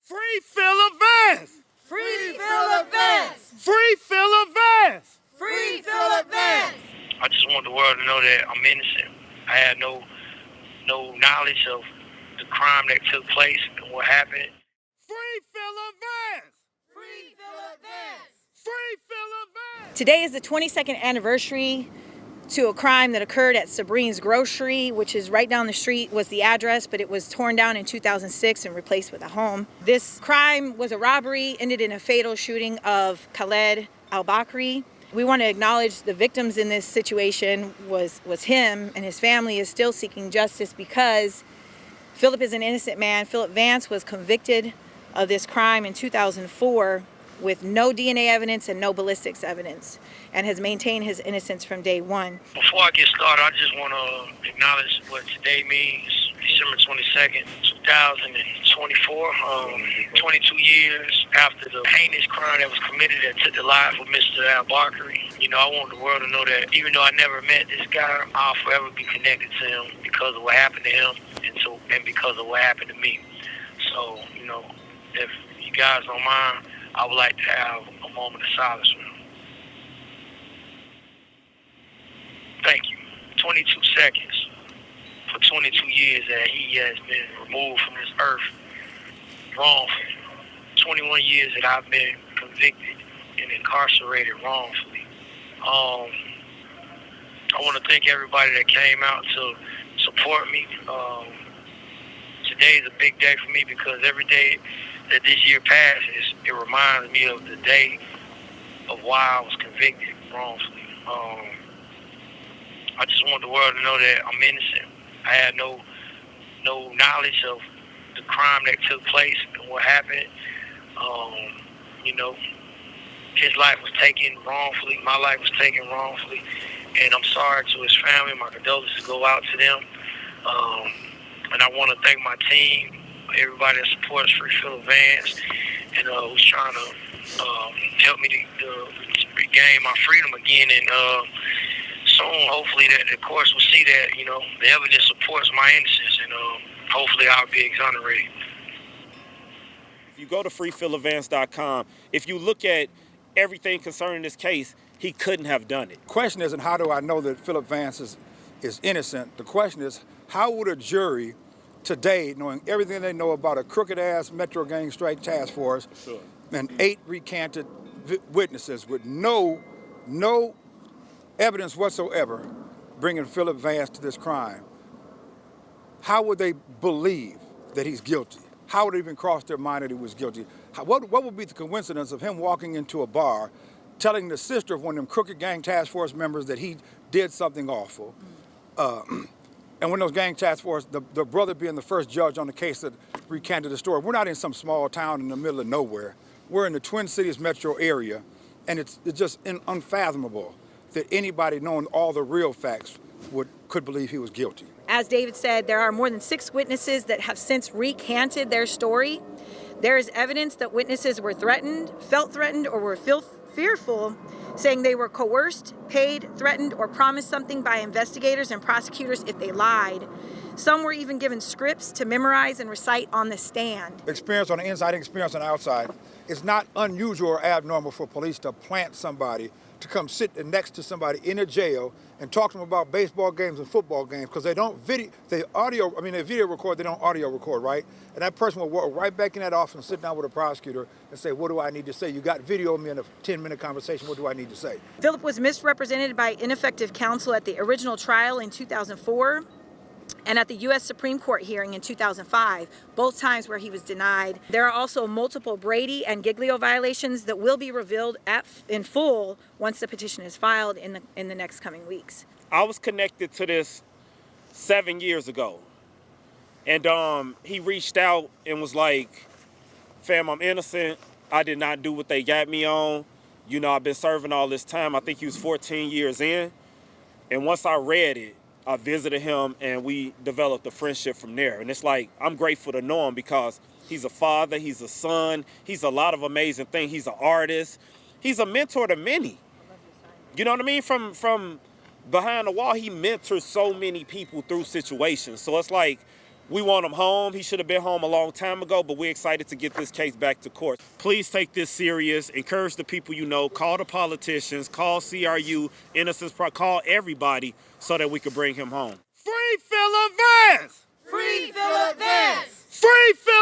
Free Philip Vance! Free Philip Vance! Free Philip Vance! Free Philip Vance! I just want the world to know that I'm innocent. I had no knowledge of the crime that took place and what happened. Free Philip Vance! Free Philip Vance! Free Philip Vance! Today is the 22nd anniversary to a crime that occurred at Sabrine's Grocery, which is right down the street, was the address, but it was torn down in 2006 and replaced with a home. This crime was a robbery, ended in a fatal shooting of Khaled al-Bakri. We want to acknowledge the victims in this situation was him, and his family is still seeking justice because Philip is an innocent man. Philip Vance was convicted of this crime in 2004 with no DNA evidence and no ballistics evidence, and has maintained his innocence from day one. Before I get started, I just want to acknowledge what today means, December 22nd, 2024, 22 years after the heinous crime that was committed that took the life of Mr. al-Bakri. You know, I want the world to know that even though I never met this guy, I'll forever be connected to him because of what happened to him and because of what happened to me. So, you know, if you guys don't mind, I would like to have a moment of silence with him. Thank you. 22 seconds for 22 years that he has been removed from this earth wrongfully. 21 years that I've been convicted and incarcerated wrongfully. I want to thank everybody that came out to support me. Today is a big day for me because every day that this year passes, it reminds me of the day of why I was convicted wrongfully. I just want the world to know that I'm innocent. I had no knowledge of the crime that took place and what happened. You know, his life was taken wrongfully. My life was taken wrongfully. And I'm sorry to his family. My condolences go out to them. And I want to thank my team, everybody that supports Free Philip Vance, and who's trying to help me to regain my freedom again. And soon, hopefully, that the courts will see that, you know, the evidence supports my innocence, and hopefully I'll be exonerated. If you go to freephilipvance.com, if you look at everything concerning this case, he couldn't have done it. The question isn't how do I know that Philip Vance is innocent. The question is, how would a jury today, knowing everything they know about a crooked-ass Metro Gang Strike Task Force and 8 recanted witnesses with no evidence whatsoever bringing Philip Vance to this crime, how would they believe that he's guilty? How would it even cross their mind that he was guilty? What would be the coincidence of him walking into a bar telling the sister of one of them crooked gang task force members that he did something awful? And when those gang task force, the brother being the first judge on the case that recanted the story, we're not in some small town in the middle of nowhere. We're in the Twin Cities metro area, and it's just unfathomable that anybody knowing all the real facts could believe he was guilty. As David said, there are more than 6 witnesses that have since recanted their story. There is evidence that witnesses were threatened, felt threatened, or were fearful, saying they were coerced, paid, threatened, or promised something by investigators and prosecutors if they lied. Some were even given scripts to memorize and recite on the stand. Experience on the inside, experience on the outside. It's not unusual or abnormal for police to plant somebody to come sit next to somebody in a jail and talk to them about baseball games and football games, because they don't they video record, they don't audio record, right? And that person will walk right back in that office and sit down with a prosecutor and say, what do I need to say? You got video of me in a 10-minute conversation, what do I need to say? Philip was misrepresented by ineffective counsel at the original trial in 2004 and at the U.S. Supreme Court hearing in 2005, both times where he was denied. There are also multiple Brady and Giglio violations that will be revealed in full once the petition is filed in the next coming weeks. I was connected to this 7 years ago. And he reached out and was like, fam, I'm innocent. I did not do what they got me on. You know, I've been serving all this time. I think he was 14 years in. And once I read it, I visited him and we developed a friendship from there. And it's like, I'm grateful to know him because he's a father, he's a son, he's a lot of amazing things. He's an artist. He's a mentor to many. You know what I mean? From behind the wall, he mentors so many people through situations. So it's like, We want him home. He should have been home a long time ago, but we're excited to get this case back to court. Please take this serious. Encourage the people you know. Call the politicians. Call CRU, Innocence, call everybody so that we can bring him home. Free Philip Vance! Free Philip Vance! Free Philip